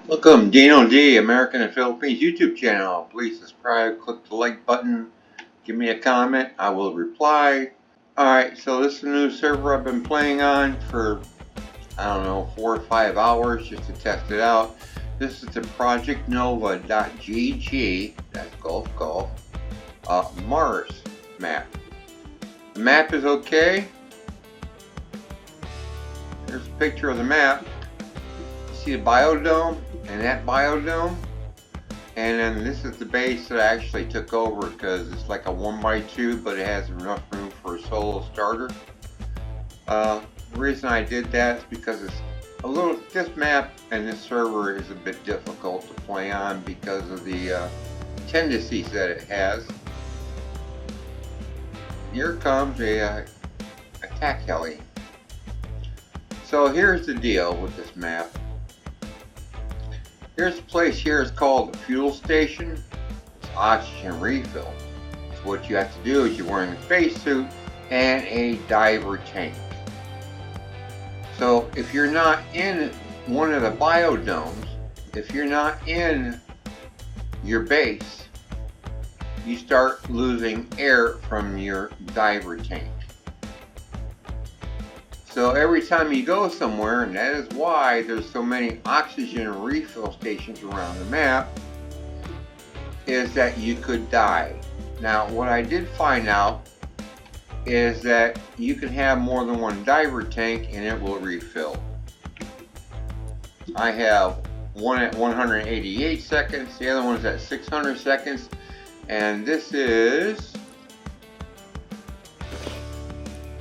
Welcome, Dino D, American and Philippines YouTube channel. Please subscribe, click the like button, give me a comment, I will reply. Alright, so this is a new server I've been playing on for, I don't know, 4 or 5 hours just to test it out. This is the projectnova.gg, that's Golf, Mars map. The map is okay. Here's a picture of the map. See the biodome and that biodome, and then this is the base that I actually took over because it's like a 1x2, but it has enough room for a solo starter. The reason I did that is because it's this map and this server is a bit difficult to play on because of the tendencies that it has. Here comes a attack heli. So here's the deal with this map. Here's a place here, it's called the fuel station. It's oxygen refill. So what you have to do is you're wearing a spacesuit and a diver tank. So if you're not in one of the biodomes, if you're not in your base, you start losing air from your diver tank. So every time you go somewhere, and that is why there's so many oxygen refill stations around the map, is that you could die. Now what I did find out is that you can have more than one diver tank and it will refill. I have one at 188 seconds, the other one's at 600 seconds, and this is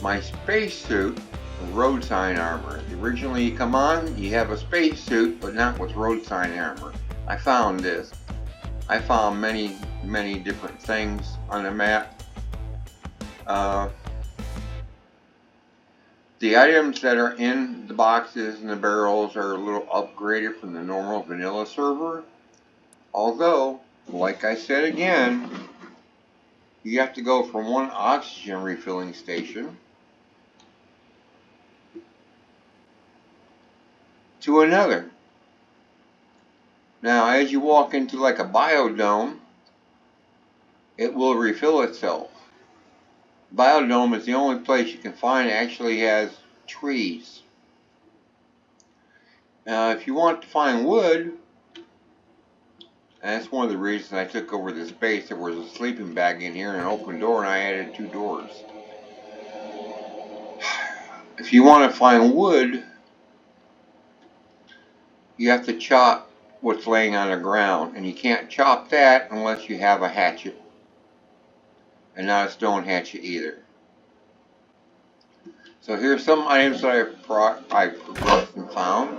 my spacesuit. Road sign armor. Originally you come on, you have a spacesuit, but not with road sign armor. I found this. I found many different things on the map. The items that are in the boxes and the barrels are a little upgraded from the normal vanilla server. Although, like I said again, you have to go from one oxygen refilling station to another. Now as you walk into like a biodome, it will refill itself. Biodome is the only place you can find that actually has trees. Now if you want to find wood, and that's one of the reasons I took over this base, there was a sleeping bag in here and an open door, and I added 2 doors. If you want to find wood, you have to chop what's laying on the ground, and you can't chop that unless you have a hatchet, and not a stone hatchet either. So here's some items that I progressed and found.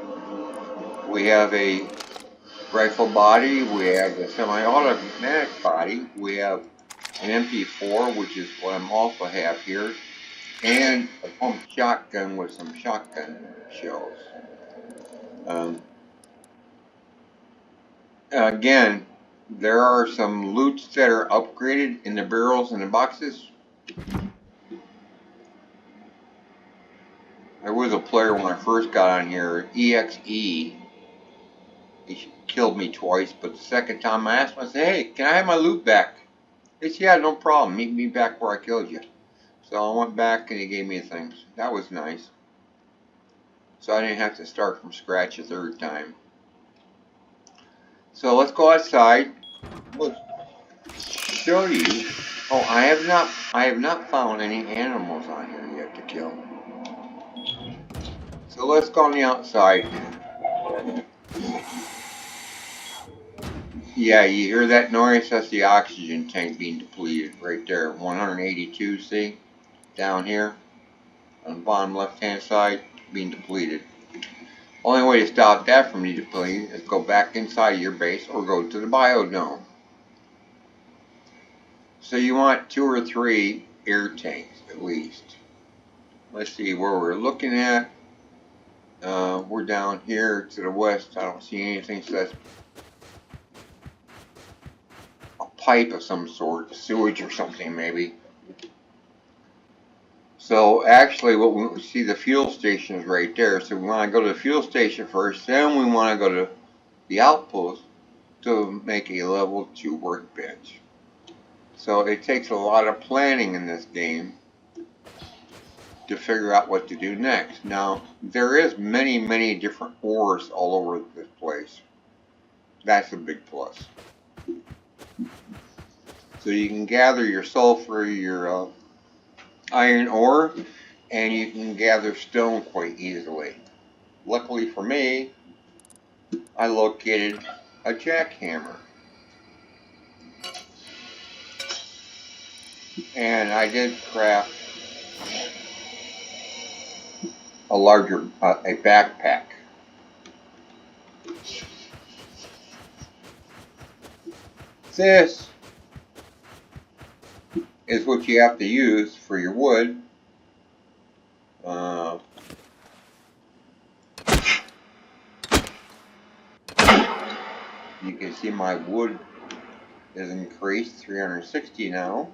We have a rifle body, we have a semi-automatic body, we have an MP4, which is what I'm also have here, and a pump shotgun with some shotgun shells. Again, there are some loots that are upgraded in the barrels and the boxes. There was a player when I first got on here, EXE. He killed me twice, but the second time I asked him, I said, hey, can I have my loot back? He said, yeah, no problem. Meet me back where I killed you. So I went back and he gave me things. That was nice. So I didn't have to start from scratch a third time. So let's go outside. We'll show you. Oh, I have not found any animals on here yet to kill. So let's go on the outside. Yeah, you hear that noise? That's the oxygen tank being depleted right there. 182, see? Down here on the bottom left hand side, being depleted. Only way to stop that from being depleted is go back inside of your base or go to the biodome. So you want 2 or 3 air tanks at least. Let's see where we're looking at. We're down here to the west. I don't see anything, so that's a pipe of some sort, sewage or something maybe. So actually what we see, the fuel station is right there. So we want to go to the fuel station first, then we want to go to the outpost to make a level 2 workbench. So it takes a lot of planning in this game to figure out what to do next. Now, there is many different ores all over this place. That's a big plus. So you can gather your sulfur, your iron ore, and you can gather stone quite easily. Luckily for me, I located a jackhammer. And I did craft a larger, a backpack. This is what you have to use for your wood. You can see my wood is increased 360 now.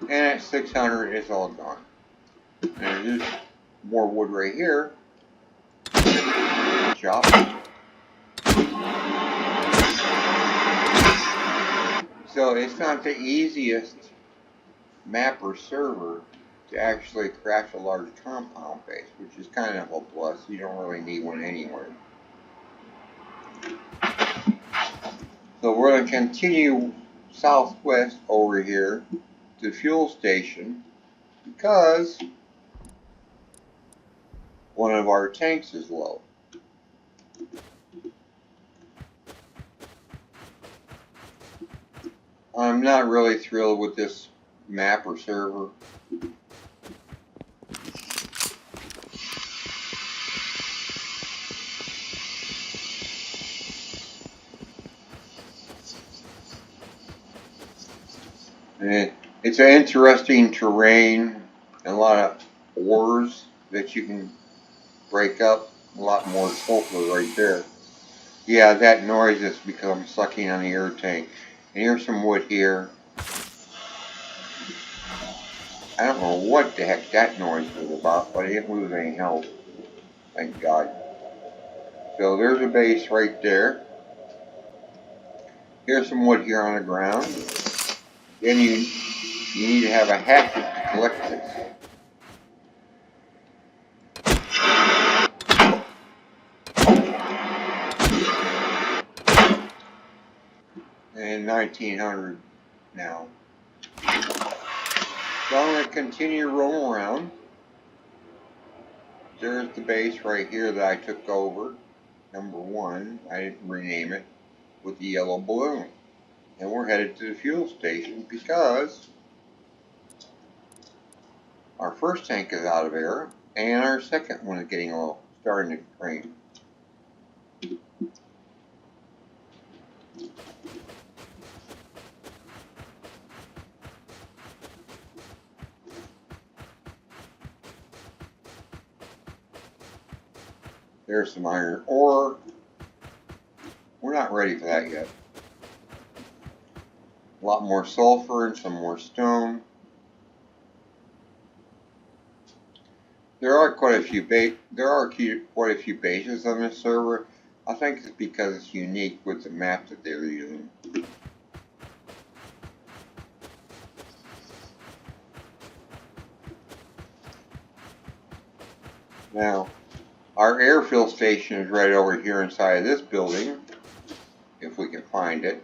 And at 600 it's all gone. And there's more wood right here. Chop. So it's not the easiest map or server to actually craft a large compound base, which is kind of a plus. You don't really need one anywhere. So we're going to continue southwest over here to the fuel station because one of our tanks is low. I'm not really thrilled with this map or server. And it's an interesting terrain and a lot of ores that you can break up. A lot more sulfur right there. Yeah, that noise has become sucking on the air tank. And here's some wood here. I don't know what the heck that noise was about, but it didn't lose any health. Thank God. So there's a base right there. Here's some wood here on the ground. Then you need to have a hatchet to collect this. And 1900 now. So I'm going to continue to roll around. There's the base right here that I took over. Number 1. I didn't rename it, with the yellow balloon. And we're headed to the fuel station because our first tank is out of air and our second one is getting low, starting to drain. There's some iron ore. We're not ready for that yet. A lot more sulfur and some more stone. There are quite a few bases on this server. I think it's because it's unique with the map that they're using. Now, our airfill station is right over here inside of this building, if we can find it.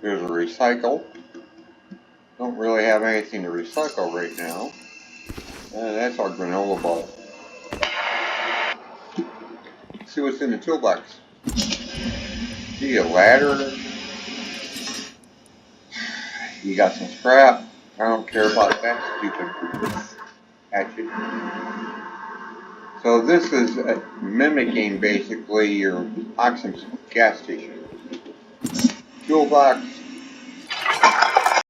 There's a recycle. Don't really have anything to recycle right now. That's our granola ball. Let's see what's in the toolbox. See a ladder. You got some scrap. I don't care about that stupid hatchet. So this is mimicking basically your oxygen gas station. Toolbox,